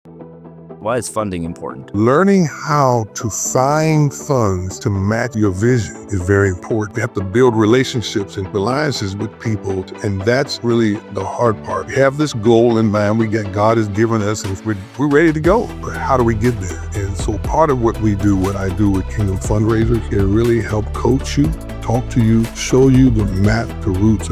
Why is funding important? Learning how to find funds to match your vision is very important. You have to build relationships and alliances with people, and that's really the hard part. We have this goal in mind God has given us, and we're ready to go. But how do we get there? And so part of what I do with Kingdom Fundraisers, is really help coach you, talk to you, show you the map, the routes.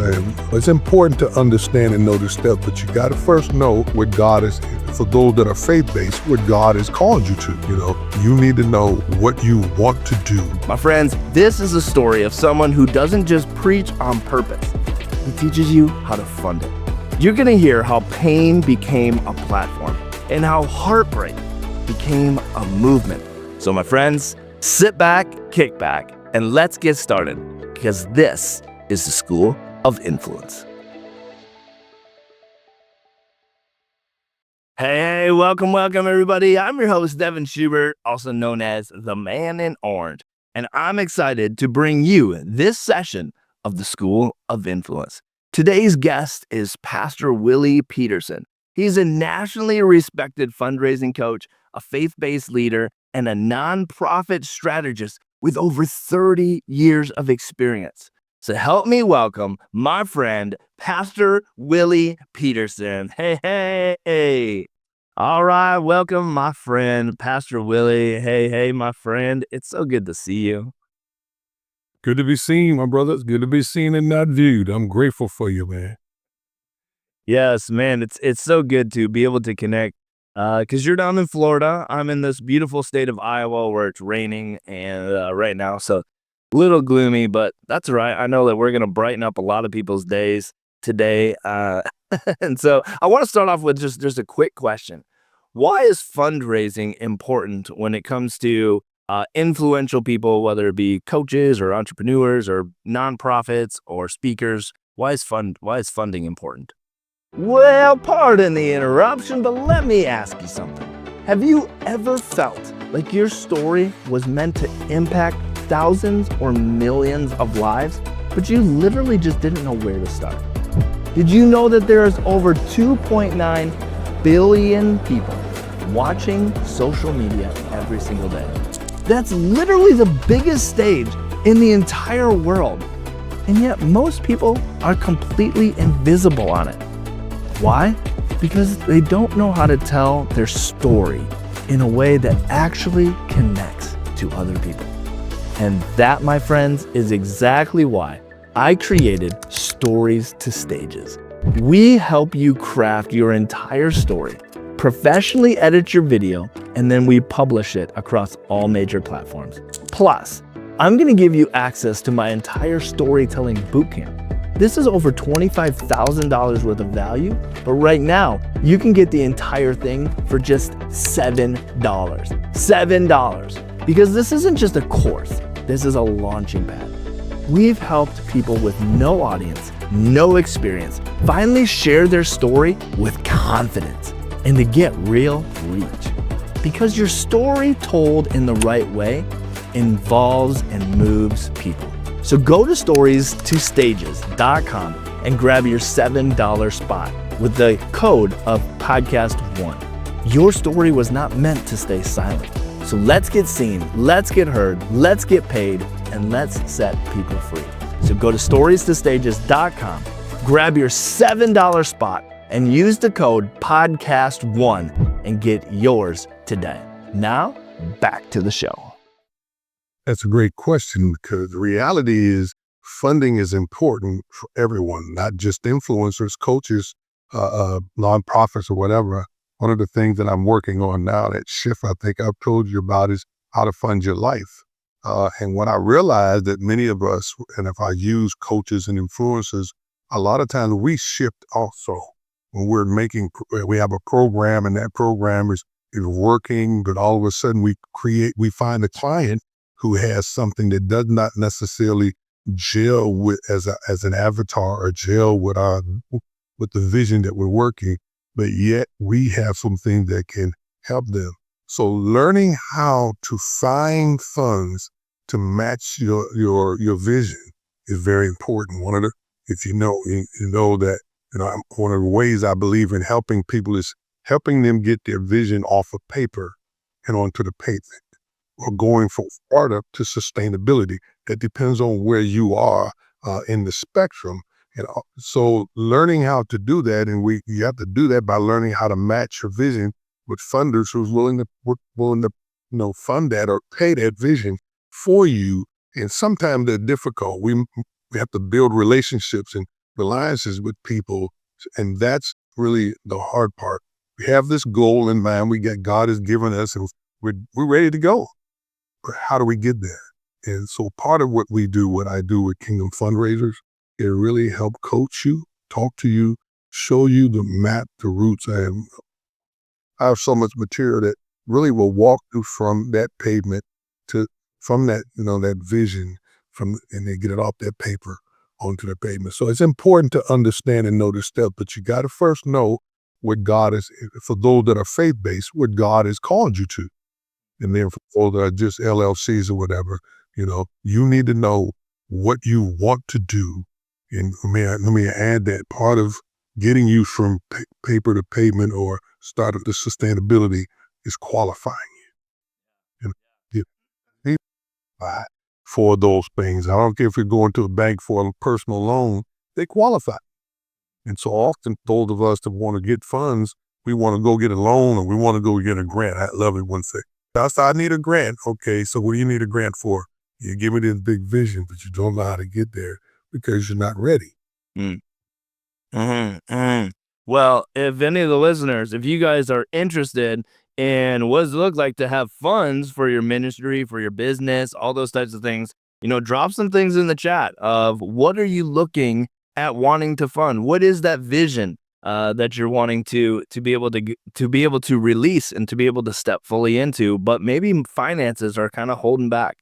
It's important to understand and know the steps, but you got to first know what God is, for those that are faith-based, what God has called you to. You need to know what you want to do. My friends, this is a story of someone who doesn't just preach on purpose. He teaches you how to fund it. You're going to hear how pain became a platform and how heartbreak became a movement. So my friends, sit back, kick back, and let's get started, because this is the School of Influence. Hey, welcome everybody. I'm your host, Devin Schubert, also known as the Man in Orange, and I'm excited to bring you this session of the School of Influence. Today's guest is Pastor Willie Peterson. He's a nationally respected fundraising coach, a faith-based leader, and a nonprofit strategist with over 30 years of experience. So help me welcome my friend, Pastor Willie Peterson. Hey. All right, welcome my friend, Pastor Willie. Hey, my friend. It's so good to see you. Good to be seen, my brother. It's good to be seen and not viewed. I'm grateful for you, man. Yes, man. It's so good to be able to connect. Because you're down in Florida. I'm in this beautiful state of Iowa where it's raining and right now, so a little gloomy, but that's all right. I know that we're going to brighten up a lot of people's days today. And so I want to start off with just a quick question. Why is fundraising important when it comes to influential people, whether it be coaches or entrepreneurs or nonprofits or speakers? Why is funding important? Well, pardon the interruption, but let me ask you something. Have you ever felt like your story was meant to impact thousands or millions of lives, but you literally just didn't know where to start? Did you know that there's over 2.9 billion people watching social media every single day? That's literally the biggest stage in the entire world. And yet most people are completely invisible on it. Why? Because they don't know how to tell their story in a way that actually connects to other people. And that, my friends, is exactly why I created Stories to Stages. We help you craft your entire story, professionally edit your video, and then we publish it across all major platforms. Plus, I'm going to give you access to my entire storytelling bootcamp. This is over $25,000 worth of value, but right now you can get the entire thing for just $7. $7. Because this isn't just a course, this is a launching pad. We've helped people with no audience, no experience, finally share their story with confidence and to get real reach. Because your story told in the right way involves and moves people. So go to stories2stages.com and grab your $7 spot with the code of podcast1. Your story was not meant to stay silent. So let's get seen, let's get heard, let's get paid, and let's set people free. So go to stories2stages.com, grab your $7 spot, and use the code podcast1 and get yours today. Now, back to the show. That's a great question, because the reality is funding is important for everyone, not just influencers, coaches, nonprofits or whatever. One of the things that I'm working on now, that shift I think I've told you about, is how to fund your life. And when I realized that many of us, and if I use coaches and influencers, a lot of times we shift also. When we have a program and that program is working, but all of a sudden we find a client who has something that does not necessarily gel with as an avatar or gel with the vision that we're working, but yet we have something that can help them. So learning how to find funds to match your vision is very important. One of the, if you know that, one of the ways I believe in helping people is helping them get their vision off of paper and onto the pavement, or going from startup to sustainability. That depends on where you are in the spectrum. And so learning how to do that, and you have to do that by learning how to match your vision with funders who's willing to fund that or pay that vision for you. And sometimes they're difficult. We have to build relationships and alliances with people, and that's really the hard part. We have this goal in mind. God has given us, and we're ready to go. But how do we get there? And so part of what I do with Kingdom Fundraisers, it really help coach you, talk to you, show you the map, the routes. I have so much material that really will walk you from that pavement from that, that vision, and they get it off that paper onto the pavement. So it's important to understand and know the steps, but you got to first know what God is, for those that are faith-based, what God has called you to. And then for those that are just LLCs or whatever, you need to know what you want to do. And let me add that part of getting you from paper to pavement or startup to sustainability is qualifying you. And get qualified for those things. I don't care if you're going to a bank for a personal loan, they qualify. And so often those of us that want to get funds, we want to go get a loan or we want to go get a grant. I love it when say, I need a grant. Okay, so what do you need a grant for? You give me this big vision, but you don't know how to get there because you're not ready. Well, if any of the listeners, if you guys are interested in what does it look like to have funds for your ministry, for your business, all those types of things, drop some things in the chat of what are you looking at wanting to fund? What is that vision that you're wanting to be able to release and to be able to step fully into, but maybe finances are kind of holding back.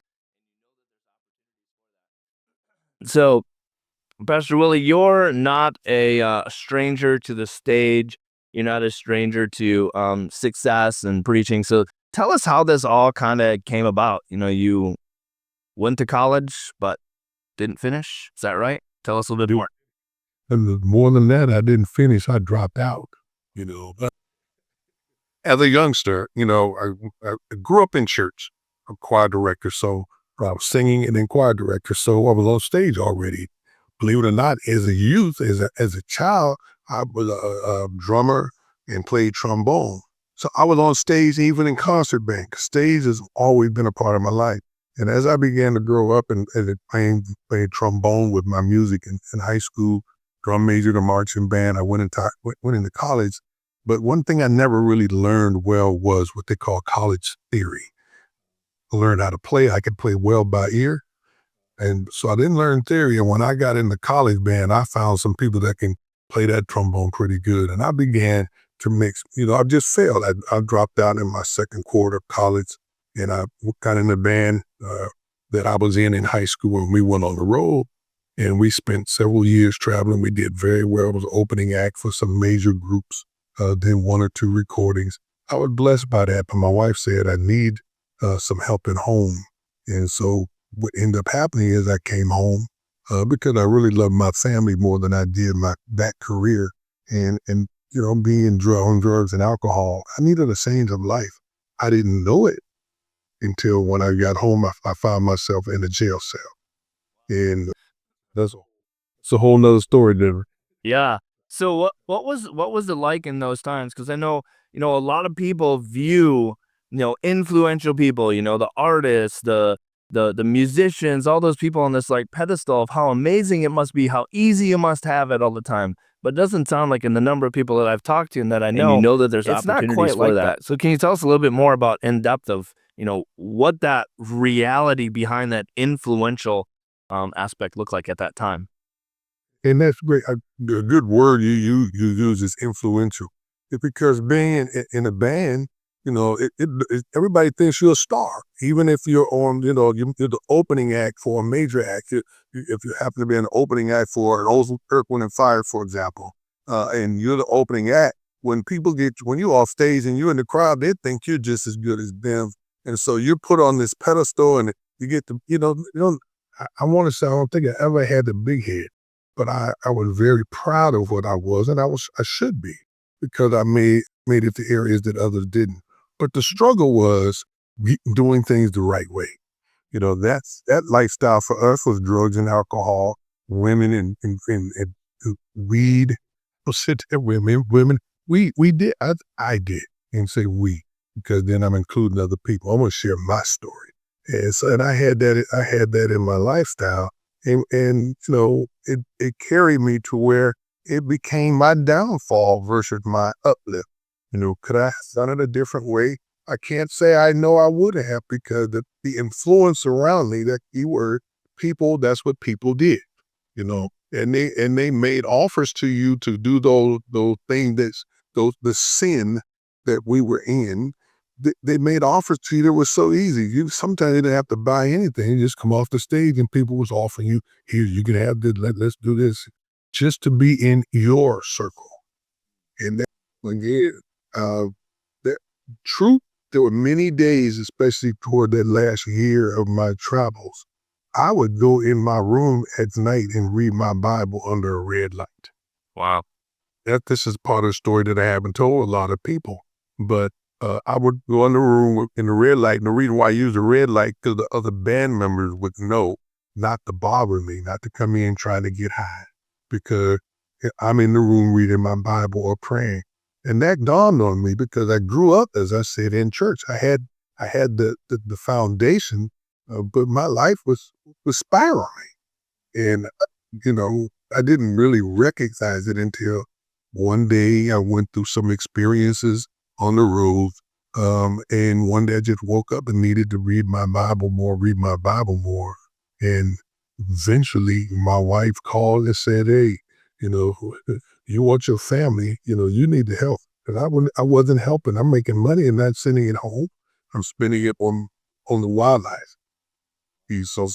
So, Pastor Willie, you're not a stranger to the stage. You're not a stranger to success and preaching. So tell us how this all kind of came about. You went to college, but didn't finish. Is that right? Tell us a little bit more. And more than that, I didn't finish. I dropped out, As a youngster, I grew up in church, a choir director. So I was singing and then choir director. So I was on stage already. Believe it or not, as a youth, as a child, I was a drummer and played trombone. So I was on stage even in concert band. Stage has always been a part of my life. And as I began to grow up and playing trombone with my music in high school, drum major to marching band, I went into college. But one thing I never really learned well was what they call college theory. I learned how to play. I could play well by ear. And so I didn't learn theory. And when I got in the college band, I found some people that can play that trombone pretty good. And I began to mix, I just failed. I dropped out in my second quarter of college, and I got in the band that I was in high school, and we went on the road. And we spent several years traveling. We did very well. I was opening act for some major groups, then one or two recordings. I was blessed by that, but my wife said I need some help at home. And so what ended up happening is I came home because I really loved my family more than I did that career. And being on drugs and alcohol, I needed a change of life. I didn't know it until when I got home, I found myself in a jail cell. And it's a whole nother story, Devin. Yeah. So what was it like in those times? Because I know, a lot of people view, influential people, the artists, the musicians, all those people on this like pedestal of how amazing it must be, how easy you must have it all the time. But it doesn't sound like in the number of people that I've talked to and that I know, that there's it's not quite like that. So can you tell us a little bit more about in depth of, what that reality behind that influential aspect looked like at that time? And that's great. A good word you use is influential. It's because being in a band, everybody thinks you're a star. Even if you're on, you're the opening act for a major act. If you happen to be an opening act for an Earth, Wind and Fire, for example, and you're the opening act, when you're off stage and you're in the crowd, they think you're just as good as them. And so you're put on this pedestal and you get to, I want to say, I don't think I ever had the big head. But I was very proud of what I was, and I should be, because I made made it to areas that others didn't. But the struggle was doing things the right way. That lifestyle for us was drugs and alcohol, women and weed. Well, sit there, women. We did. I did, and say we, because then I'm including other people. I'm gonna share my story, and I had that. I had that in my lifestyle, and it carried me to where it became my downfall versus my uplift. Could I have done it a different way? I can't say I know I would have, because the influence around me, that keyword, people, that's what people did, and they made offers to you to do those things, the sin that we were in. They made offers to you that was so easy. You sometimes didn't have to buy anything. You just come off the stage and people was offering you, here, you can have this, let's do this, just to be in your circle. And that, again, that truth, there were many days, especially toward that last year of my travels, I would go in my room at night and read my Bible under a red light. Wow. This is part of the story that I haven't told a lot of people. But I would go in the room in the red light, and the reason why I use the red light, because the other band members would know not to bother me, not to come in trying to get high, because I'm in the room reading my Bible or praying. And that dawned on me, because I grew up, as I said, in church. I had the foundation, but my life was spiraling. And, I didn't really recognize it until one day I went through some experiences on the road. And one day I just woke up and needed to read my Bible more. And eventually my wife called and said, hey, you want your family, you need to help. Because I wasn't helping. I'm making money and not sending it home. I'm spending it on the wildlife. So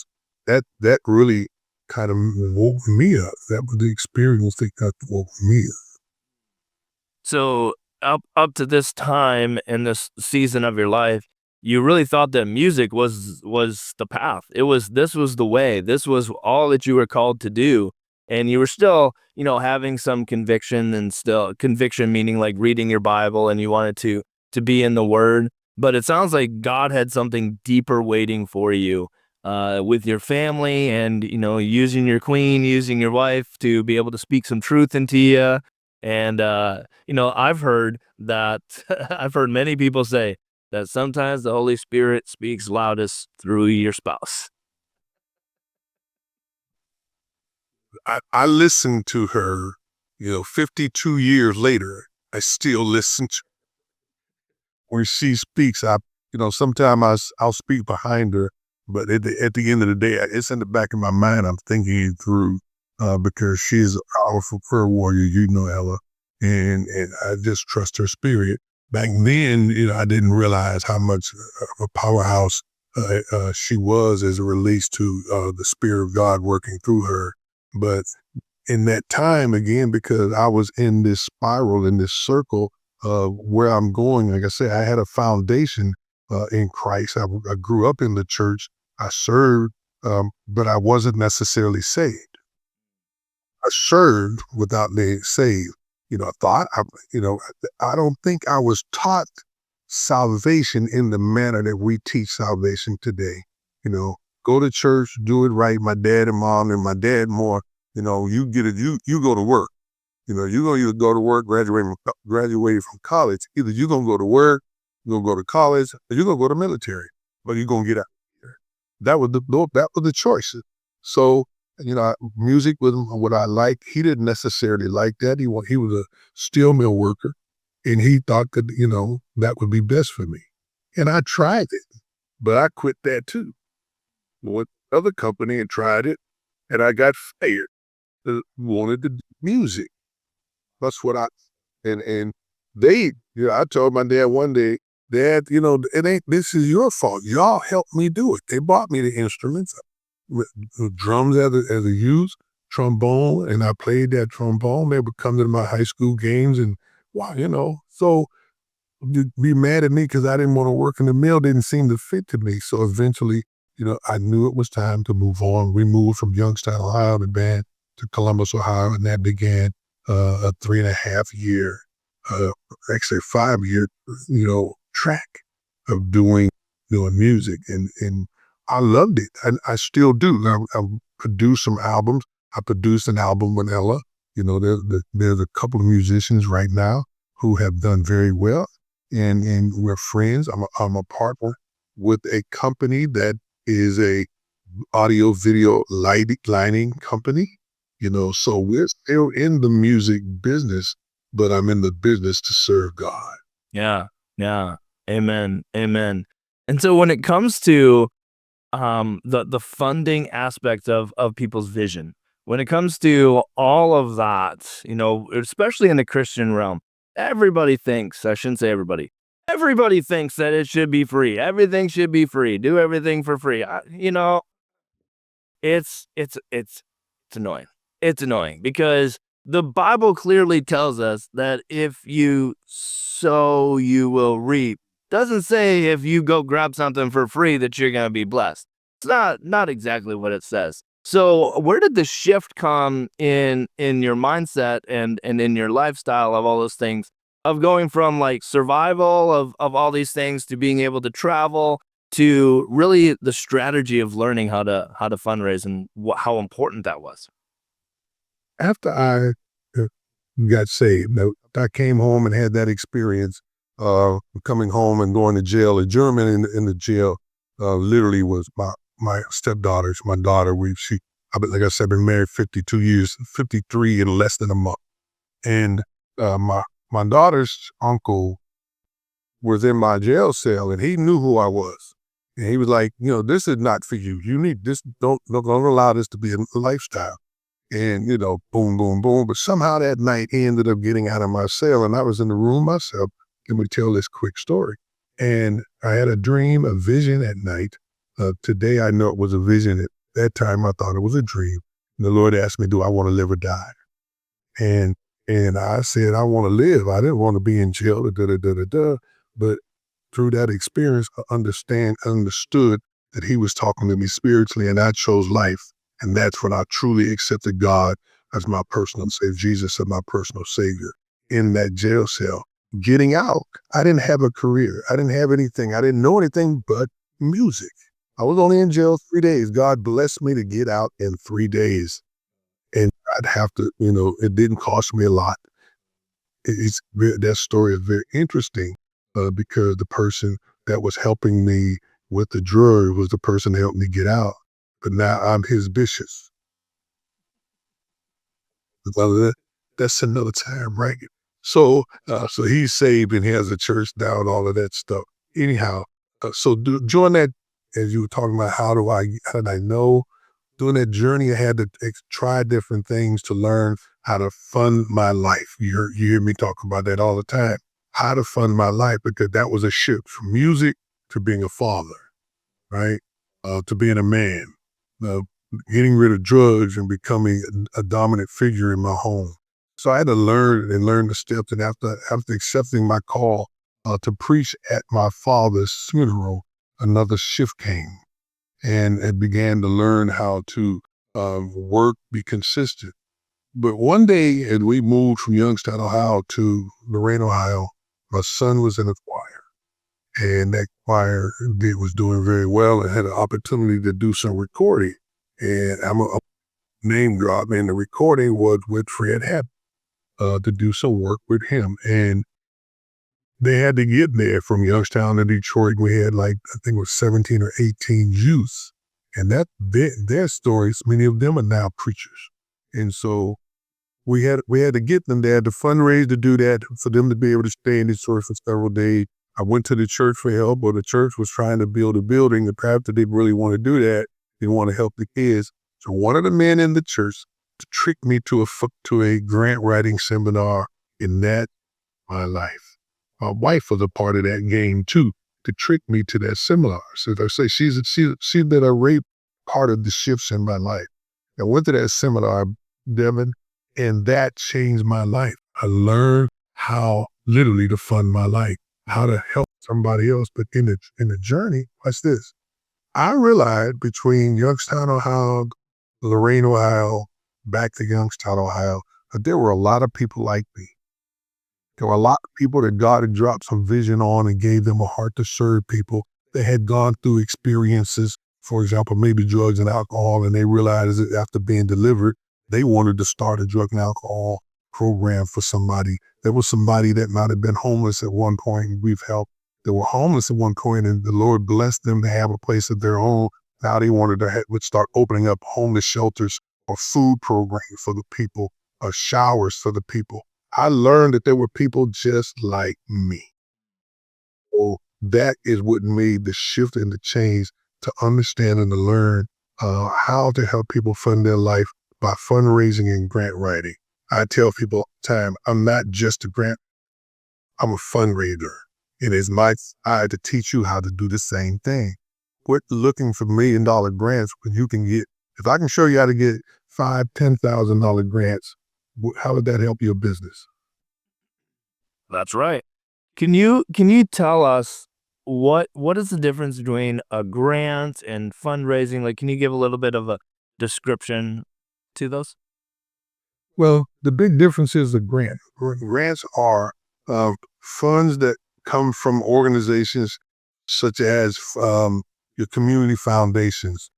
that really kind of woke me up. That was the experience that woke me up. So up to this time in this season of your life, you really thought that music was the path. This was the way. This was all that you were called to do. And you were still, having some conviction, and still conviction meaning like reading your Bible, and you wanted to be in the Word. But it sounds like God had something deeper waiting for you, with your family, and using your queen, using your wife to be able to speak some truth into you. And I've heard that I've heard many people say that sometimes the Holy Spirit speaks loudest through your spouse. I listened to her, 52 years later. I still listen to when she speaks. Sometimes I'll speak behind her, but at the end of the day, it's in the back of my mind. I'm thinking it through, because she's a powerful prayer warrior, Ella, and I just trust her spirit. Back then, I didn't realize how much of a powerhouse she was as it relates to the Spirit of God working through her. But in that time, again, because I was in this spiral, in this circle of where I'm going, like I said, I had a foundation in Christ. I grew up in the church. I served, but I wasn't necessarily saved. I served without being saved. I don't think I was taught salvation in the manner that we teach salvation today. Go to church, do it right. My dad and mom, and my dad more, you get it, you go to work. You're going to either go to work, graduate from college. Either you're going to go to work, you're going to go to college, or you're going to go to military, but you're going to get out of here. That was the choices. So, music was what I liked. He didn't necessarily like that. He was a steel mill worker, and he thought that, that would be best for me. And I tried it, but I quit that too. Went to another company and tried it, and I got fired. Wanted to do music. That's what and they, I told my dad one day, Dad, this is your fault. Y'all helped me do it. They bought me the instruments, drums as a youth, trombone, and I played that trombone. They would come to my high school games, and wow, so be mad at me because I didn't want to work in the mill didn't seem to fit to me. So eventually, I knew it was time to move on. We moved from Youngstown, Ohio, the band, to Columbus, Ohio, and that began a 3.5 year actually 5-year, track of doing music, and I loved it. I still do. I've produced some albums. I produced an album with Ella. There's a couple of musicians right now who have done very well, and we're friends. I'm a partner with a company that is a audio video lighting company. So we're still in the music business, but I'm in the business to serve God. Yeah. Yeah. Amen. Amen. And so when it comes to the funding aspect of people's vision, when it comes to all of that, especially in the Christian realm, everybody thinks, I shouldn't say everybody thinks that it should be free. Everything should be free. Do everything for free. It's annoying. It's annoying because the Bible clearly tells us that if you sow, you will reap. Doesn't say if you go grab something for free that you're going to be blessed. It's not exactly what it says. So where did the shift come in your mindset and in your lifestyle of all those things, of going from like survival of all these things to being able to travel to really the strategy of learning how to fundraise and how important that was? After I uh, got saved, I came home and had that experience, coming home and going to jail. A German in the jail, literally was my stepdaughter. My daughter. Like I said, been married 52 years, 53 in less than a month. And my daughter's uncle was in my jail cell, and he knew who I was. And he was like, this is not for you. You need this. Don't allow this to be a lifestyle. And, boom, boom, boom. But somehow that night he ended up getting out of my cell, and I was in the room myself. Let me tell this quick story. And I had a dream, a vision at night. Today I know it was a vision. At that time I thought it was a dream. And the Lord asked me, do I want to live or die? And and I said, I want to live. I didn't want to be in jail. Da, da, da, da, da. But through that experience, I understood that he was talking to me spiritually, and I chose life. And that's when I truly accepted God as my personal savior, Jesus as my personal savior in that jail cell. Getting out, I didn't have a career. I didn't have anything. I didn't know anything but music. I was only in jail 3 days. God blessed me to get out in 3 days. And I'd have to, it didn't cost me a lot. That story is very interesting, because the person that was helping me with the drug was the person that helped me get out. But now I'm his bishop. Well, that's another time, right? So he's saved and he has a church now and all of that stuff. Anyhow, during that, as you were talking about, how did I know? During that journey, I had to try different things to learn how to fund my life. You hear me talk about that all the time. How to fund my life, because that was a shift from music to being a father, right? To being a man, uh, getting rid of drugs and becoming a dominant figure in my home. So I had to learn the steps. And after accepting my call to preach at my father's funeral, another shift came, and began to learn how to work, be consistent. But one day, and we moved from Youngstown, Ohio to Lorain, Ohio, my son was in a choir, and that choir was doing very well and had an opportunity to do some recording. And I'm a name drop, and the recording was with Fred Happ, to do some work with him. And they had to get there from Youngstown to Detroit. We had I think it was 17 or 18 youth. And their stories, many of them are now preachers. And so we had to get them there to fundraise to do that, for them to be able to stay in Detroit for several days. I went to the church for help, but the church was trying to build a building. The pastor didn't really want to do that. They want to help the kids. So one of the men in the church tricked me to a grant writing seminar, in that my life. My wife was a part of that game too, to trick me to that seminar. So I say she did a great part of the shifts in my life. I went to that seminar, Devin, and that changed my life. I learned how literally to fund my life, how to help somebody else. But in the journey, watch this. I realized between Youngstown, Ohio, Lorain, Ohio, back to Youngstown, Ohio, that there were a lot of people like me. There were a lot of people that God had dropped some vision on and gave them a heart to serve people. They had gone through experiences, for example, maybe drugs and alcohol, and they realized that after being delivered, they wanted to start a drug and alcohol program for somebody. There was somebody that might have been homeless at one point, and we've helped. They were homeless at one point, and the Lord blessed them to have a place of their own. Now they wanted to would start opening up homeless shelters or food programs for the people, or showers for the people. I learned that there were people just like me. So that is what made the shift and the change to understand and to learn how to help people fund their life by fundraising and grant writing. I tell people all the time, I'm not just a grant, I'm a fundraiser. It is my side to teach you how to do the same thing. Quit looking for $1 million grants when you can get, if I can show you how to get $5,000, $10,000 grants, how would that help your business? That's right. Can you tell us what is the difference between a grant and fundraising? Like, can you give a little bit of a description to those? Well, the big difference is the grant. Grants are funds that come from organizations such as your community foundations.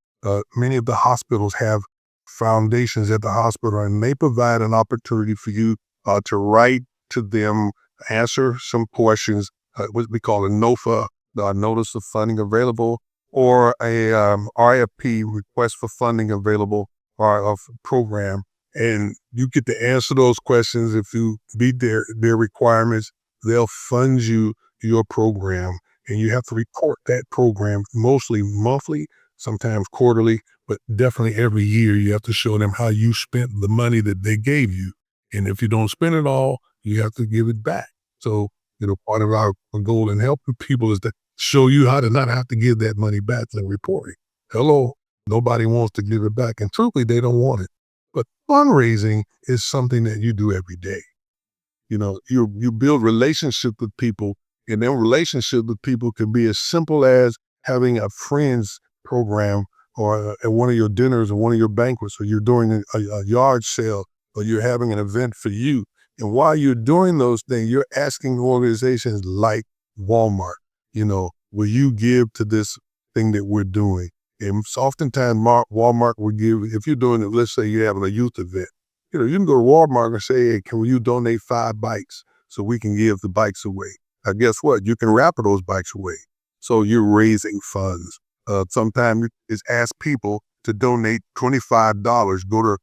Many of the hospitals have foundations at the hospital, and they provide an opportunity for you to write to them, answer some questions, what we call a NOFA, Notice of Funding Available, or a RFP, Request for Funding Available, or a program. And you get to answer those questions. If you meet their requirements, they'll fund you your program. And you have to report that program mostly monthly, sometimes quarterly, but definitely every year. You have to show them how you spent the money that they gave you. And if you don't spend it all, you have to give it back. So, part of our goal in helping people is to show you how to not have to give that money back in reporting. Hello, nobody wants to give it back. And truthfully, they don't want it. But fundraising is something that you do every day. You build relationships with people, and then relationship with people can be as simple as having a friends program, or at one of your dinners or one of your banquets, or you're doing a yard sale, or you're having an event for you. And while you're doing those things, you're asking organizations like Walmart, will you give to this thing that we're doing? And oftentimes Walmart will give, if you're doing it, let's say you're having a youth event, you can go to Walmart and say, hey, can you donate 5 bikes so we can give the bikes away? Now, guess what? You can wrap those bikes away. So you're raising funds. Sometimes you just ask people to donate $25. Go to,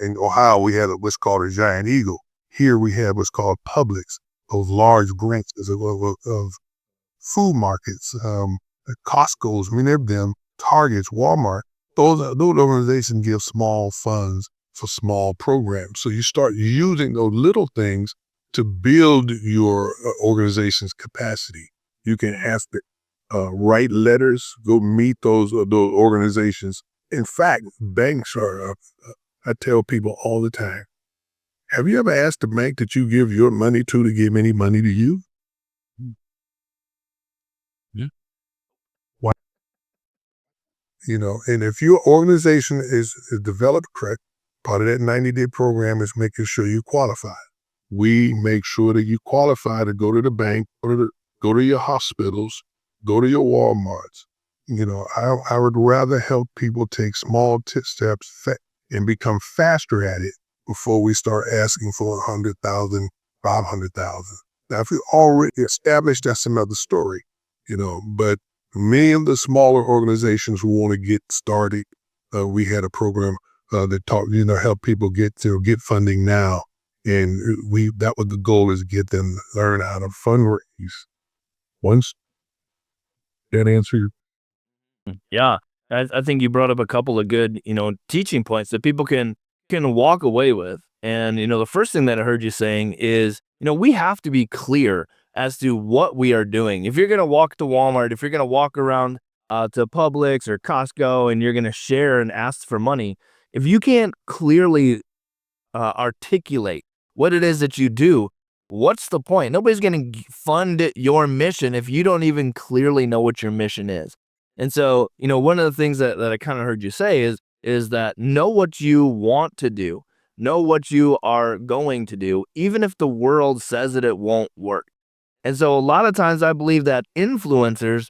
in Ohio, we have what's called a Giant Eagle. Here we have what's called Publix, those large grants of food markets, Costco's, many of them, Targets, Walmart. Those organizations give small funds for small programs. So you start using those little things to build your organization's capacity. You can have to write letters, go meet those organizations. In fact, banks are, I tell people all the time, have you ever asked the bank that you give your money to give any money to you? Yeah. Why? And if your organization is developed correct, part of that 90-day program is making sure you qualify. We make sure that you qualify to go to the bank, go to your hospitals, go to your Walmarts. I would rather help people take small steps and become faster at it before we start asking for 100,000, 500,000. Now, if you already established, that's another story, but many of the smaller organizations who want to get started, we had a program that taught, help people get funding now. And that was the goal, is get them to learn how to fundraise. Once that answer your. Yeah, I think you brought up a couple of good, teaching points that people can walk away with. And, the first thing that I heard you saying is, we have to be clear as to what we are doing. If you're going to walk to Walmart, if you're going to walk around to Publix or Costco and you're going to share and ask for money, if you can't clearly articulate what it is that you do, what's the point? Nobody's going to fund your mission if you don't even clearly know what your mission is. And so, one of the things that I kind of heard you say is that know what you want to do, Know what you are going to do, even if the world says that it won't work. And so a lot of times I believe that influencers,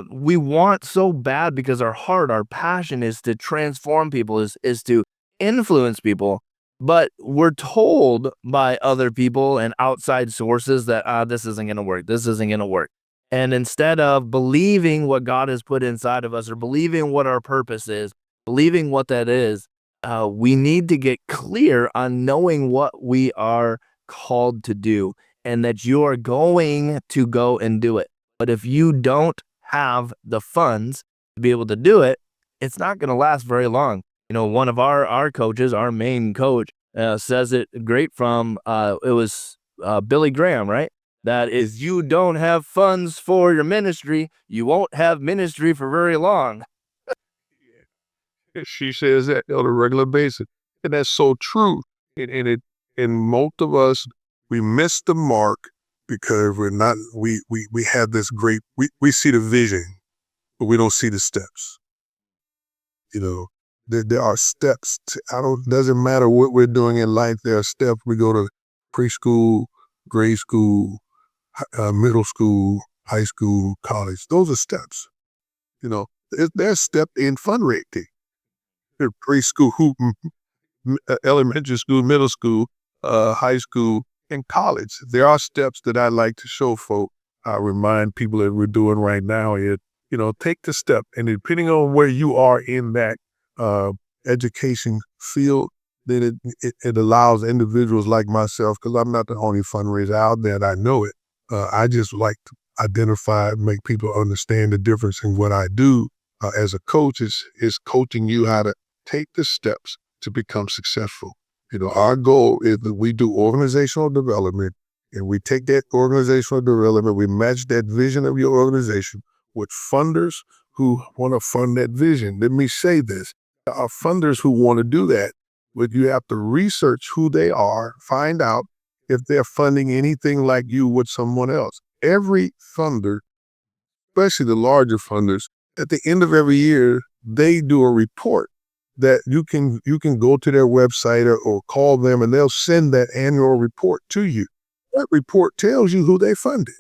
we want so bad because our heart, our passion is to transform people, is to influence people. But we're told by other people and outside sources that this isn't going to work. This isn't going to work. And instead of believing what God has put inside of us or believing what our purpose is, believing what that is, we need to get clear on knowing what we are called to do and that you are going to go and do it. But if you don't have the funds to be able to do it, it's not going to last very long. You know, one of our coaches, our main coach, says it great from it was Billy Graham, right? That is, you don't have funds for your ministry, you won't have ministry for very long. She says that on a regular basis, and that's so true. And most of us, we miss the mark because we're not. We have this great. We see the vision, but we don't see the steps. You know, there are steps. Doesn't matter what we're doing in life. There are steps. We go to preschool, grade school, middle school, high school, college. Those are steps. You know, there's step in fundraising. Preschool, elementary school, middle school, high school, and college. There are steps that I like to show folk. I remind people that we're doing right now is, take the step. And depending on where you are in that education field, then it allows individuals like myself, because I'm not the only fundraiser out there, and I know it. I just like to identify, make people understand the difference in what I do as a coach is coaching you how to take the steps to become successful. Our goal is that we do organizational development, and we take that organizational development, we match that vision of your organization with funders who want to fund that vision. Let me say this. There are funders who want to do that, but you have to research who they are, find out if they're funding anything like you with someone else. Every funder, especially the larger funders, at the end of every year, they do a report that you can go to their website or call them, and they'll send that annual report to you. That report tells you who they funded.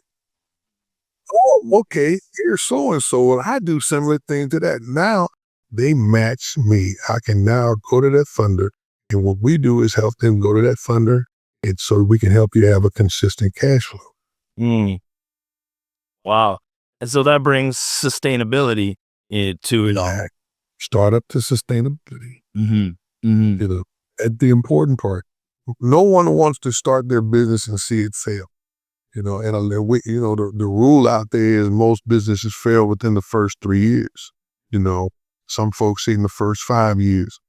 Oh, okay, here's so-and-so. Well, I do similar things to that. Now they match me. I can now go to that funder, and what we do is help them go to that funder, and so we can help you have a consistent cash flow. Mm. Wow. And so that brings sustainability to it all. Startup to sustainability. Mm-hmm. Mm-hmm. At the important part. No one wants to start their business and see it fail. And the rule out there is most businesses fail within the first 3 years. Some folks see in the first 5 years.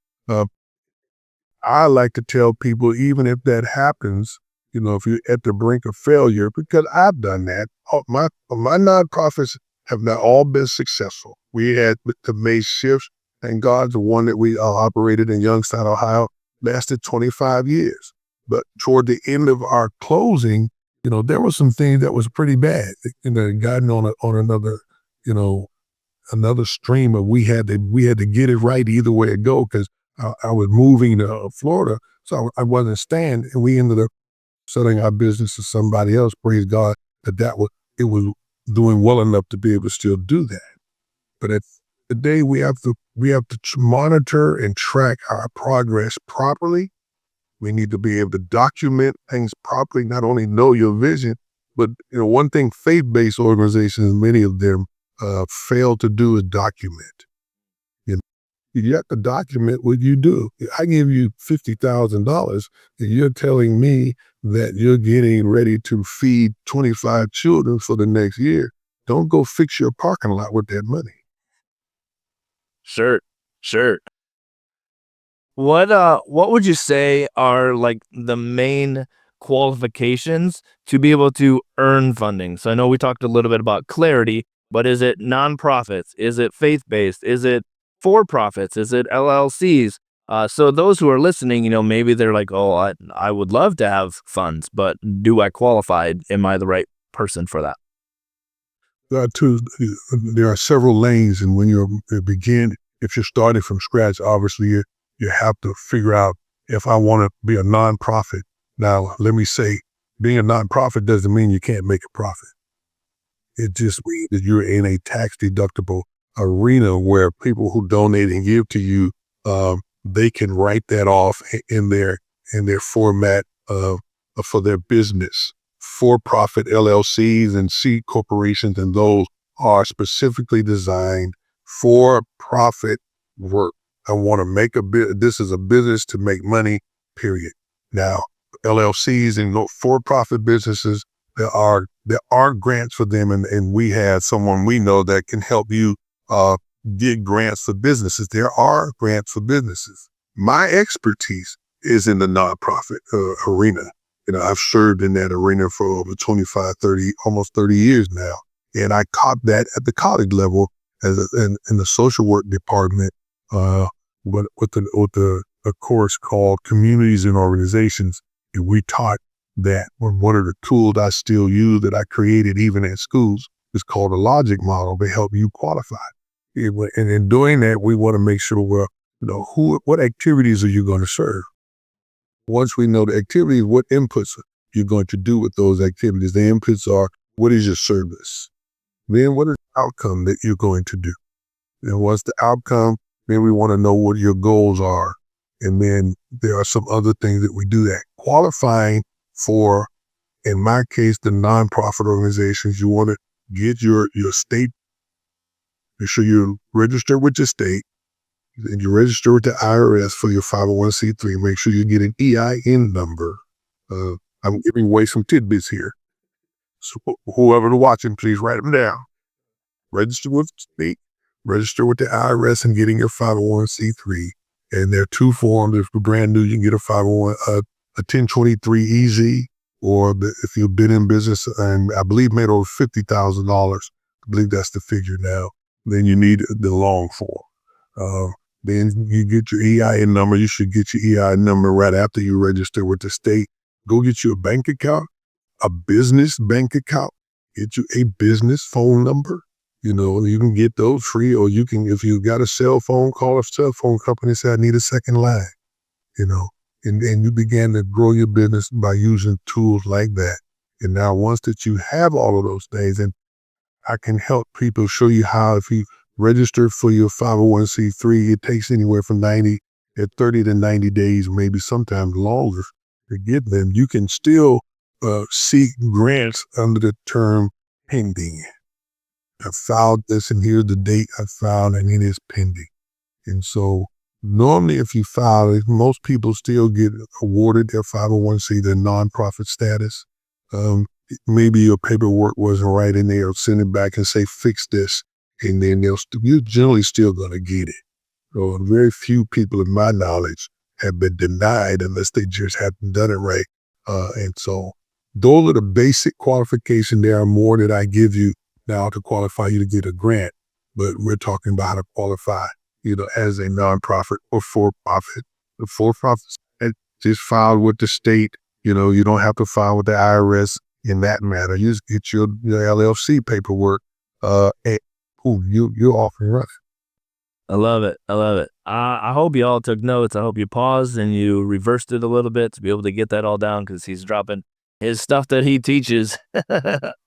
I like to tell people, even if that happens, if you're at the brink of failure, because I've done that. My nonprofits have not all been successful. We had the May shifts, and God's the one that we operated in Youngstown, Ohio, lasted 25 years. But toward the end of our closing, there were some things that was pretty bad. Gotten on another, another stream of we had to get it right either way it go, because I was moving to Florida, so I wasn't staying, and we ended up selling our business to somebody else. Praise God it was doing well enough to be able to still do that. But at the day we have to monitor and track our progress properly. We need to be able to document things properly, not only know your vision, but one thing faith-based organizations, many of them fail to do is document. You have to document what you do. I give you $50,000 and you're telling me that you're getting ready to feed 25 children for the next year. Don't go fix your parking lot with that money. Sure. What would you say are like the main qualifications to be able to earn funding? So I know we talked a little bit about clarity, but is it nonprofits? Is it faith-based? Is it for-profits? Is it LLCs? So those who are listening, maybe they're like, oh, I would love to have funds, but do I qualify? Am I the right person for that? There are several lanes, and when you begin, if you're starting from scratch, obviously you have to figure out if I want to be a nonprofit. Now, let me say, being a nonprofit doesn't mean you can't make a profit. It just means that you're in a tax deductible arena where people who donate and give to you, they can write that off in their format for their business. For-profit LLCs and C corporations, and those are specifically designed for profit work. I want to make this is a business to make money, period. Now, LLCs and for-profit businesses, there are grants for them, and we have someone we know that can help you get grants for businesses. There are grants for businesses. My expertise is in the nonprofit arena. I've served in that arena for over 25, 30, almost 30 years now. And I caught that at the college level in the social work department with a course called Communities and Organizations. And we taught that one of the tools I still use that I created even at schools is called a logic model to help you qualify. And in doing that, we want to make sure what activities are you going to serve? Once we know the activities, what inputs you're going to do with those activities. The inputs are, what is your service? Then what is the outcome that you're going to do? And once the outcome, then we want to know what your goals are. And then there are some other things that we do that. Qualifying for, in my case, the nonprofit organizations, you want to get your state, make sure you're registered with your state, and you register with the IRS for your 501c3. Make sure you get an EIN number. I'm giving away some tidbits here. So whoever's watching, please write them down. Register with the state, register with the IRS, and getting your 501c3. And there are two forms. If you're brand new, you can get a 1023-EZ, or if you've been in business and I believe made over $50,000, I believe that's the figure now, then you need the long form. Then you get your EIN number. You should get your EIN number right after you register with the state. Go get you a bank account, a business bank account. Get you a business phone number. You can get those free, or you can, if you got a cell phone, call a cell phone company and say, I need a second line. And you began to grow your business by using tools like that. And now once that you have all of those things, and I can help people show you how, if you register for your 501c3, it takes anywhere from 30 to 90 days, maybe sometimes longer to get them. You can still seek grants under the term pending. I filed this, and here's the date I filed, and it is pending. And so normally if you file it, most people still get awarded their 501c, their nonprofit status. Maybe your paperwork wasn't right, and they'll send it back and say, fix this. And then you're generally still going to get it. So very few people in my knowledge have been denied unless they just haven't done it right. And so those are the basic qualifications. There are more that I give you now to qualify you to get a grant, but we're talking about how to qualify, as a nonprofit or for-profit. The for-profit just filed with the state. You don't have to file with the IRS in that matter. You just get your LLC paperwork, and you're off and running. I love it. I love it. I hope you all took notes. I hope you paused and you reversed it a little bit to be able to get that all down, because he's dropping his stuff that he teaches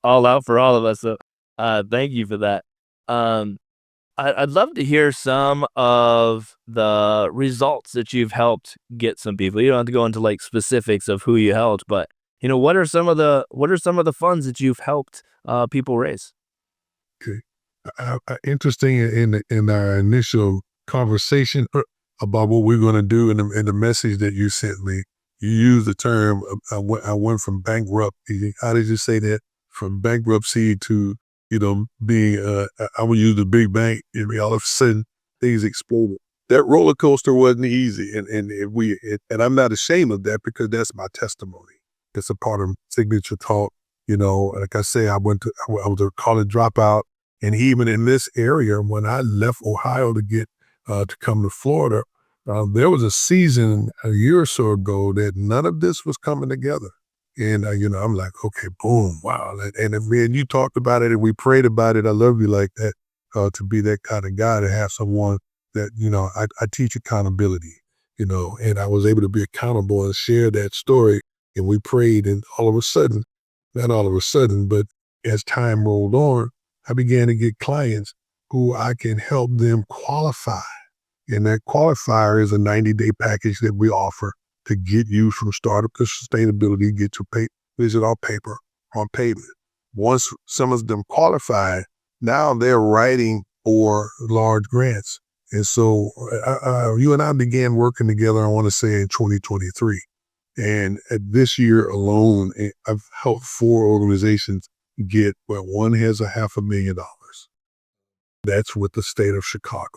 all out for all of us. So thank you for that. I'd love to hear some of the results that you've helped get some people. You don't have to go into like specifics of who you helped, but what are some of the funds that you've helped people raise? Okay. Interesting in our initial conversation about what we're going to do in the message that you sent me, you used the term, I went from bankruptcy. How did you say that? From bankruptcy to, being, I would use the big bank, and all of a sudden things exploded. That roller coaster wasn't easy. And I'm not ashamed of that, because that's my testimony. It's a part of Signature Talk. Like I say, I was a college dropout. And even in this area, when I left Ohio to get to come to Florida, there was a season a year or so ago that none of this was coming together. And, I'm like, okay, boom, wow. And man, you talked about it and we prayed about it. I love you like that, to be that kind of guy, to have someone that, I teach accountability. and I was able to be accountable and share that story. And we prayed, and all of a sudden, not all of a sudden, but as time rolled on, I began to get clients who I can help them qualify. And that qualifier is a 90-day package that we offer to get you from startup to sustainability, get to visit our paper on pavement. Once some of them qualify, now they're writing for large grants. And so you and I began working together, I want to say in 2023. And this year alone, I've helped 4 organizations get where one has $500,000. That's with the state of Chicago.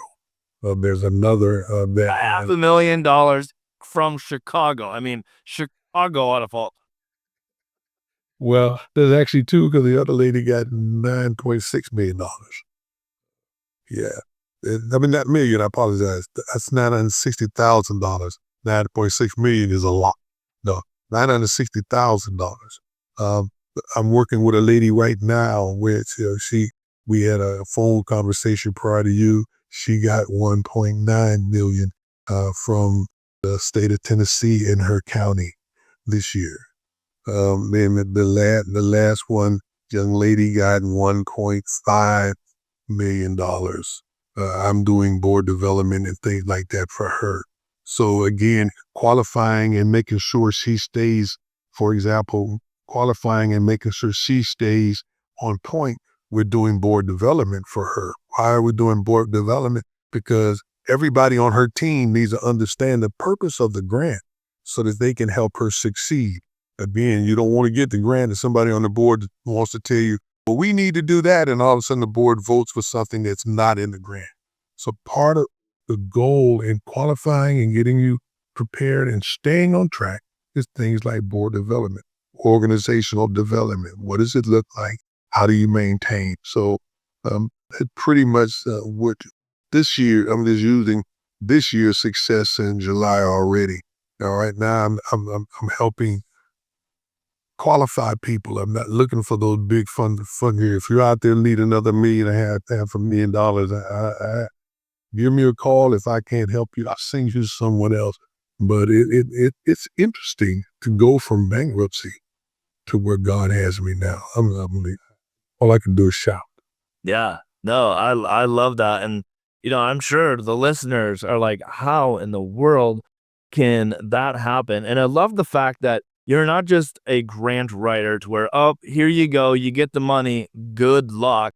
There's another that Half $1,000,000 from Chicago. I mean, Chicago out of all. well, there's actually 2 because the other lady got $9.6 million. Yeah. I mean, not million, I apologize. That's $960,000. $9.6 million is a lot. No, $960,000. I'm working with a lady right now, which we had a phone conversation prior to you. She got $1.9 million from the state of Tennessee in her county this year. Then the last one, young lady got $1.5 million. I'm doing board development and things like that for her. So again, qualifying and making sure she stays, for example, qualifying and making sure she stays on point. We're doing board development for her. Why are we doing board development? Because everybody on her team needs to understand the purpose of the grant so that they can help her succeed. Again, you don't want to get the grant and somebody on the board wants to tell you, well, we need to do that, and all of a sudden the board votes for something that's not in the grant. So part of the goal in qualifying and getting you prepared and staying on track is things like board development, organizational development. What does it look like? How do you maintain? So that's pretty much what this year, I'm just using this year's success in July already. All right, now I'm helping qualified people. I'm not looking for those big fund here. If you're out there need another $1.5 million, give me a call. If I can't help you, I'll send you to someone else. But it's interesting to go from bankruptcy to where God has me now. All I can do is shout. Yeah. No, I love that. And, I'm sure the listeners are like, how in the world can that happen? And I love the fact that you're not just a grant writer to where, oh, here you go, you get the money, good luck.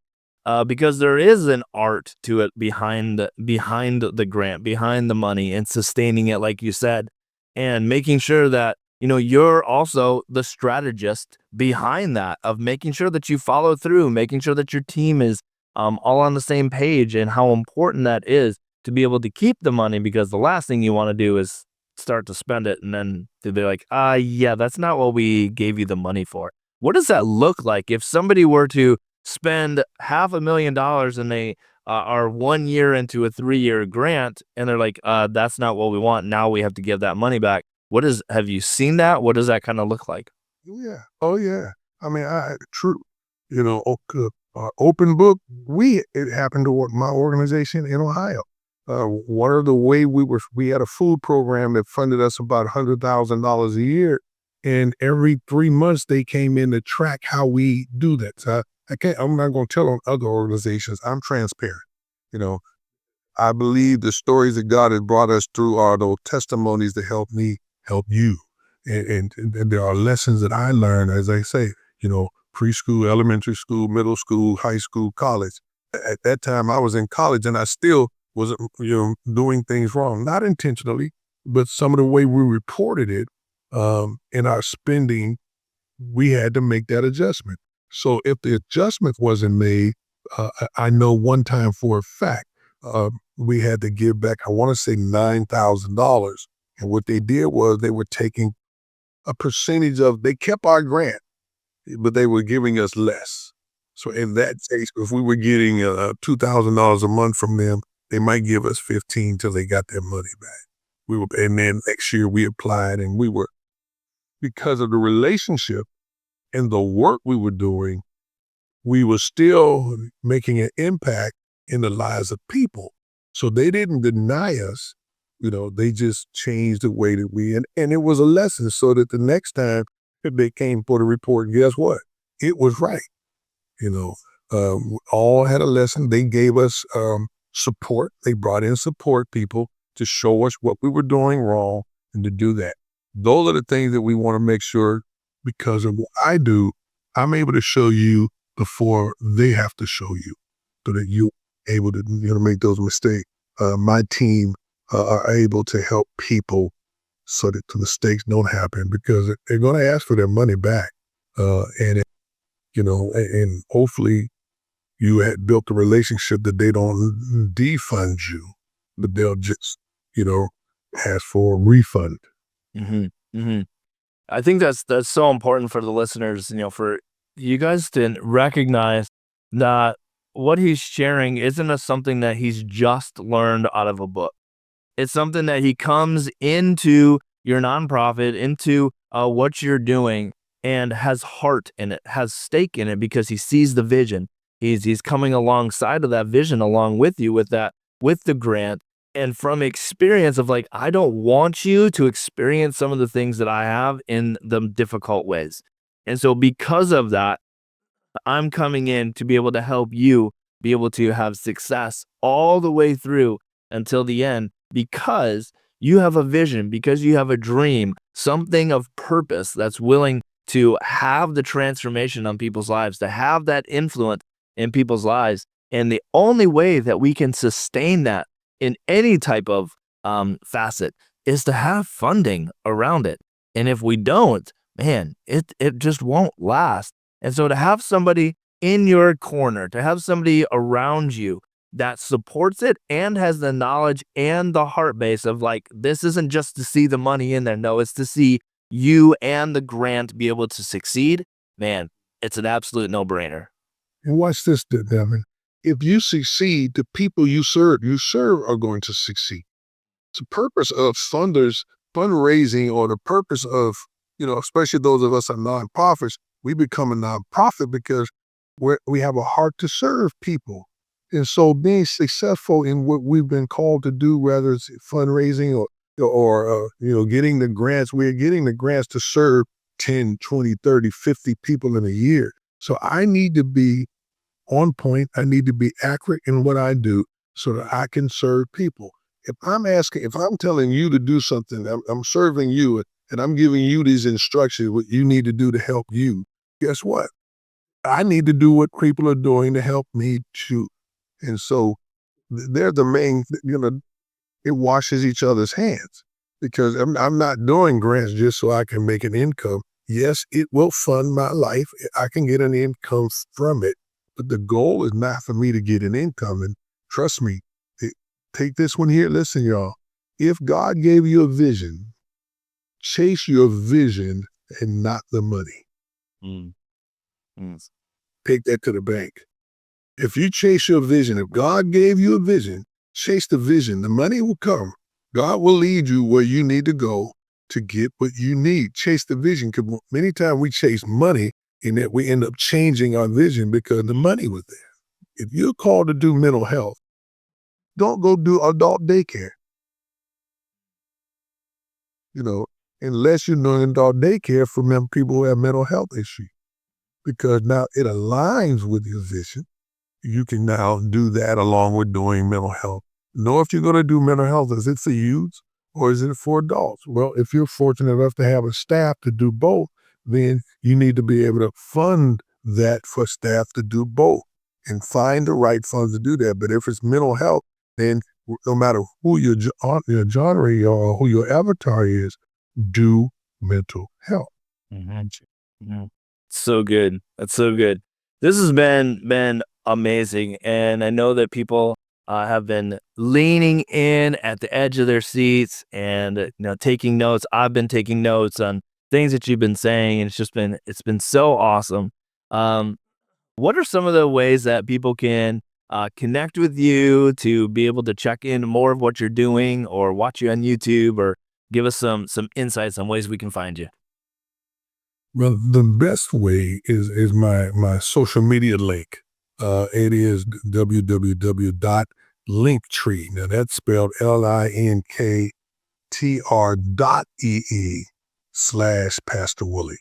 Because there is an art to it behind the grant, behind the money and sustaining it, like you said, and making sure that, you're also the strategist behind that of making sure that you follow through, making sure that your team is all on the same page and how important that is to be able to keep the money because the last thing you want to do is start to spend it and then they're like, yeah, that's not what we gave you the money for. What does that look like if somebody were to spend $500,000 and they are 1 year into a 3-year grant and they're like, that's not what we want. Now we have to give that money back. Have you seen that? What does that kind of look like? Oh yeah. Oh yeah. I mean, true. Open book. It happened to my organization in Ohio. One of the way we had a food program that funded us about $100,000 a year, and every 3 months they came in to track how we do that. So I'm not going to tell on other organizations. I'm transparent. You know, I believe the stories that God has brought us through are those testimonies that help me help you. And there are lessons that I learned, as I say, preschool, elementary school, middle school, high school, college. At that time, I was in college and I still was, doing things wrong, not intentionally, but some of the way we reported it in our spending, we had to make that adjustment. So if the adjustment wasn't made, I know one time for a fact, we had to give back, I want to say $9,000. And what they did was they were taking a percentage they kept our grant, but they were giving us less. So in that case, if we were getting $2,000 a month from them, they might give us 15 till they got their money back. And then next year we applied and because of the relationship and the work we were doing, we were still making an impact in the lives of people. So they didn't deny us. They just changed the way that and it was a lesson so that the next time that they came for the report, guess what? It was right. All had a lesson. They gave us support. They brought in support people to show us what we were doing wrong and to do that. Those are the things that we want to make sure, because of what I do, I'm able to show you before they have to show you, so that you're able to make those mistakes. My team are able to help people so that the mistakes don't happen, because they're going to ask for their money back. And hopefully you had built a relationship that they don't defund you, but they'll just, ask for a refund. I think that's so important for the listeners, for you guys to recognize that what he's sharing isn't something that he's just learned out of a book. It's something that he comes into your nonprofit, into what you're doing, and has heart in it, has stake in it, because he sees the vision. He's coming alongside of that vision along with you with the grant. And from experience of I don't want you to experience some of the things that I have in the difficult ways. And so because of that, I'm coming in to be able to help you be able to have success all the way through until the end, because you have a vision, because you have a dream, something of purpose that's willing to have the transformation on people's lives, to have that influence in people's lives. And the only way that we can sustain that in any type of facet is to have funding around it. And if we don't, man, it just won't last. And so to have somebody in your corner, to have somebody around you that supports it and has the knowledge and the heart base of this isn't just to see the money in there. No, it's to see you and the grant be able to succeed. Man, it's an absolute no-brainer. And watch this, Devin. If you succeed, the people you serve are going to succeed. It's the purpose of fundraising, or the purpose of, especially those of us are nonprofits, we become a nonprofit because we have a heart to serve people. And so being successful in what we've been called to do, whether it's fundraising or getting the grants, we're getting the grants to serve 10, 20, 30, 50 people in a year. So I need to be on point. I need to be accurate in what I do so that I can serve people. If I'm telling you to do something, I'm serving you and I'm giving you these instructions, what you need to do to help you. Guess what? I need to do what people are doing to help me too. And so they're the main, it washes each other's hands, because I'm not doing grants just so I can make an income. Yes, it will fund my life. I can get an income from it. But the goal is not for me to get an income. And trust me, take this one here. Listen, y'all. If God gave you a vision, chase your vision and not the money. Take that to the bank. If you chase your vision, if God gave you a vision, chase the vision. The money will come. God will lead you where you need to go to get what you need. Chase the vision, because many times we chase money and that we end up changing our vision because the money was there. If you're called to do mental health, don't go do adult daycare. Unless you're doing adult daycare for people who have mental health issues, because now it aligns with your vision. You can now do that along with doing mental health. Know if you're going to do mental health, is it for youths or is it for adults? Well, if you're fortunate enough to have a staff to do both, then you need to be able to fund that for staff to do both and find the right funds to do that. But if it's mental health, then no matter who your genre or who your avatar is, do mental health. So good. That's so good. This has been amazing. And I know that people have been leaning in at the edge of their seats and taking notes. I've been taking notes on things that you've been saying, and it's been so awesome. What are some of the ways that people can connect with you to be able to check in more of what you're doing, or watch you on YouTube, or give us some insights on ways we can find you? Well, the best way is my social media link. It is www.devin, Linktree. Now that's spelled linktr.ee/Pastor Willie.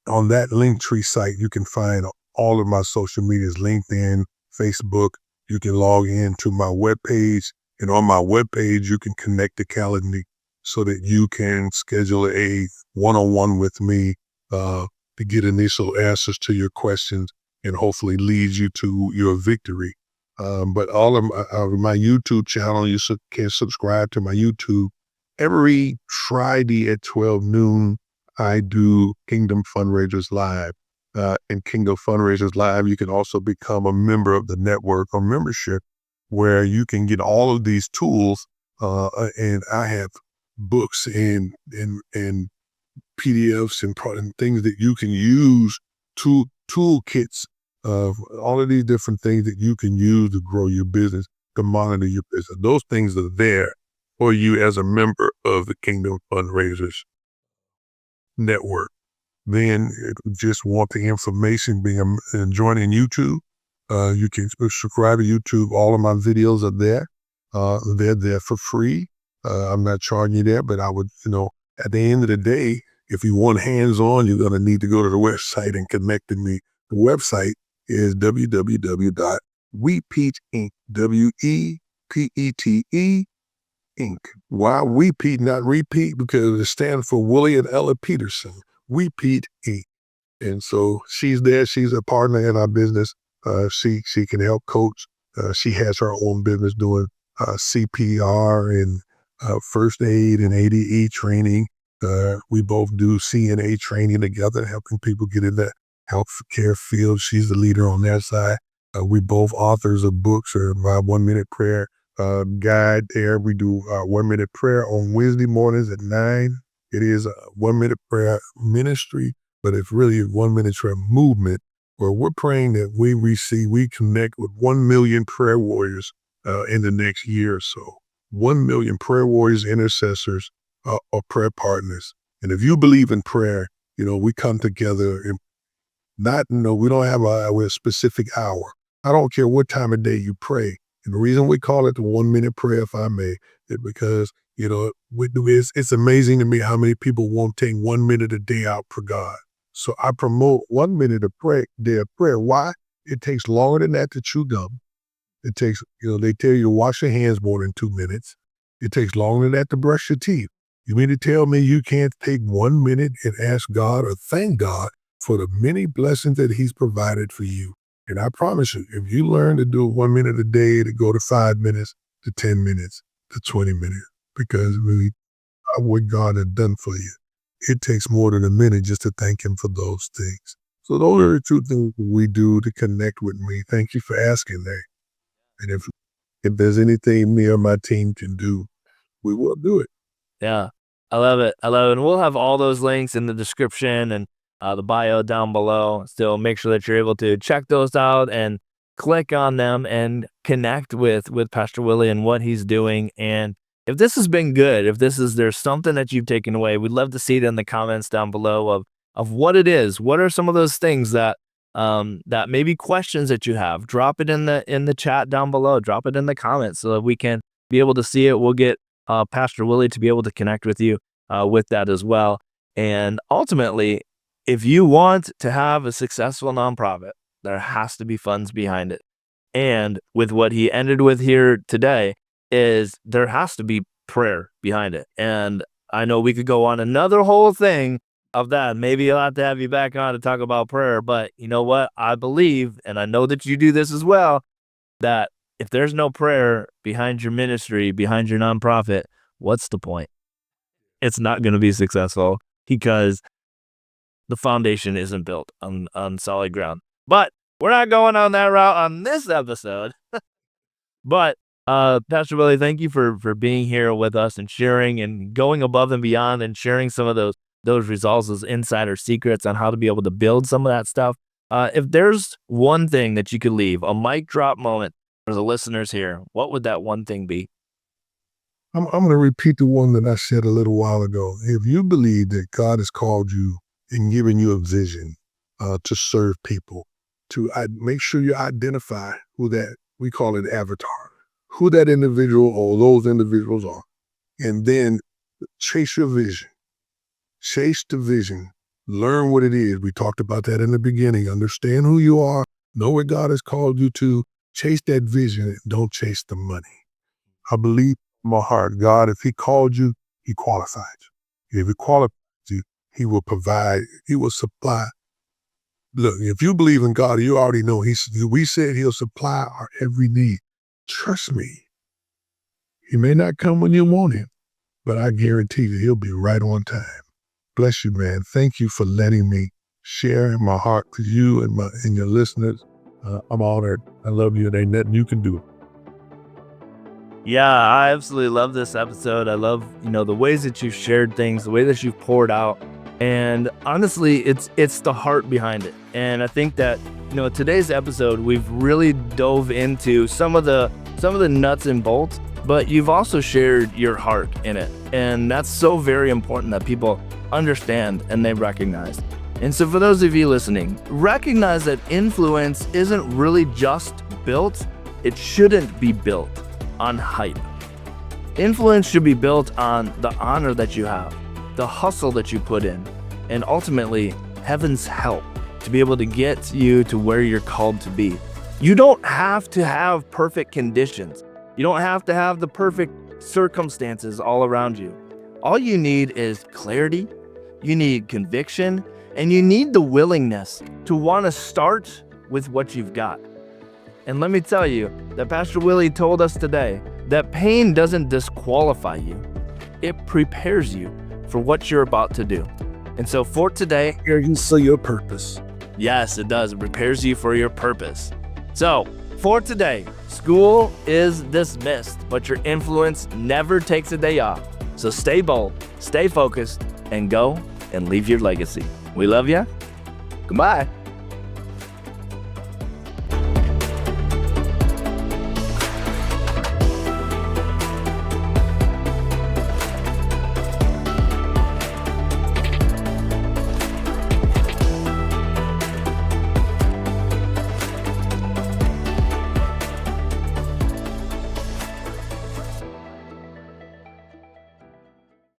On that Linktree site, you can find all of my social medias, LinkedIn, Facebook. You can log in to my webpage, and on my webpage, you can connect to Calendly so that you can schedule a one-on-one with me to get initial answers to your questions and hopefully lead you to your victory. But all of my YouTube channel, you can subscribe to my YouTube. Every Friday at 12 noon, I do Kingdom Fundraisers Live. In Kingdom Fundraisers Live, you can also become a member of the network or membership where you can get all of these tools. And I have books and PDFs and things that you can use, toolkits of all of these different things that you can use to grow your business, to monitor your business. Those things are there for you as a member of the Kingdom Fundraisers Network. Then if you just want the information and joining YouTube, you can subscribe to YouTube. All of my videos are there. They're there for free. I'm not charging you that, but I would, at the end of the day, if you want hands-on, you're going to need to go to the website and connect to me. The website is www.wepeat.inc, WEPETE Inc. Why Wepeat, not repeat? Because it stands for Willie and Ella Peterson. Wepeat Inc. And so she's there. She's a partner in our business. She can help coach. She has her own business doing CPR and first aid and ADE training. We both do CNA training together, helping people get in that healthcare field. She's the leader on that side. We both authors of books or my 1 minute prayer guide there. We do 1 minute prayer on Wednesday mornings at 9. It is a 1 minute prayer ministry, but it's really a 1 minute prayer movement where we're praying that we connect with 1 million prayer warriors in the next year or so. 1 million prayer warriors, intercessors, or prayer partners. And if you believe in prayer, we come together and we don't have a specific hour. I don't care what time of day you pray. And the reason we call it the 1 minute prayer, if I may, is because, it's amazing to me how many people won't take 1 minute a day out for God. So I promote 1 minute a day of prayer. Why? It takes longer than that to chew gum. It takes, they tell you to wash your hands more than 2 minutes. It takes longer than that to brush your teeth. You mean to tell me you can't take 1 minute and ask God or thank God for the many blessings that he's provided for you? And I promise you, if you learn to do 1 minute a day, to go to 5 minutes, to 10 minutes, to 20 minutes, because really, what God has done for you, it takes more than a minute just to thank him for those things. So those are the two things we do to connect with me. Thank you for asking that. And if there's anything me or my team can do, we will do it. Yeah, I love it. And we'll have all those links in the description and the bio down below. So make sure that you're able to check those out and click on them and connect with Pastor Willie and what he's doing. And if this has been good, if there's something that you've taken away, we'd love to see it in the comments down below of what it is. What are some of those things that maybe questions that you have? Drop it in the chat down below. Drop it in the comments so that we can be able to see it. We'll get Pastor Willie to be able to connect with you with that as well. And ultimately, if you want to have a successful nonprofit, there has to be funds behind it. And with what he ended with here today is there has to be prayer behind it. And I know we could go on another whole thing of that. Maybe I'll have to have you back on to talk about prayer. But you know what? I believe, and I know that you do this as well, that if there's no prayer behind your ministry, behind your nonprofit, what's the point? It's not going to be successful because the foundation isn't built on solid ground. But we're not going on that route on this episode. But Pastor Willie, thank you for being here with us and sharing and going above and beyond and sharing some of those results, those insider secrets on how to be able to build some of that stuff. If there's one thing that you could leave, a mic drop moment for the listeners here, what would that one thing be? I'm going to repeat the one that I said a little while ago. If you believe that God has called you and given you a vision to serve people, to make sure you identify who that, we call it avatar. who that individual or those individuals are, and then chase your vision. Chase the vision. Learn what it is. We talked about that in the beginning. Understand who you are. Know what God has called you to. Chase that vision. Don't chase the money. I believe in my heart, God, if he called you, he qualified you. If he qualified you, he will provide, he will supply. Look, if you believe in God, you already know we said he'll supply our every need. Trust me. He may not come when you want him, but I guarantee you he'll be right on time. Bless you, man. Thank you for letting me share in my heart to you and your listeners. I'm honored. I love you, and ain't nothing you can do. Yeah, I absolutely love this episode. I love, the ways that you've shared things, the way that you've poured out. And honestly, it's the heart behind it. And I think that, today's episode, we've really dove into some of the nuts and bolts, but you've also shared your heart in it. And that's so very important that people understand and they recognize. And so for those of you listening, recognize that influence isn't really just built. It shouldn't be built on hype. Influence should be built on the honor that you have, the hustle that you put in, and ultimately heaven's help to be able to get you to where you're called to be. You don't have to have perfect conditions. You don't have to have the perfect circumstances all around you. All you need is clarity, you need conviction, and you need the willingness to want to start with what you've got. And let me tell you that Pastor Willie told us today that pain doesn't disqualify you. It prepares you for what you're about to do. And so for today, So your purpose. yes, it does. It prepares you for your purpose. So for today, school is dismissed, but your influence never takes a day off. So stay bold, stay focused, and go and leave your legacy. We love you. Goodbye.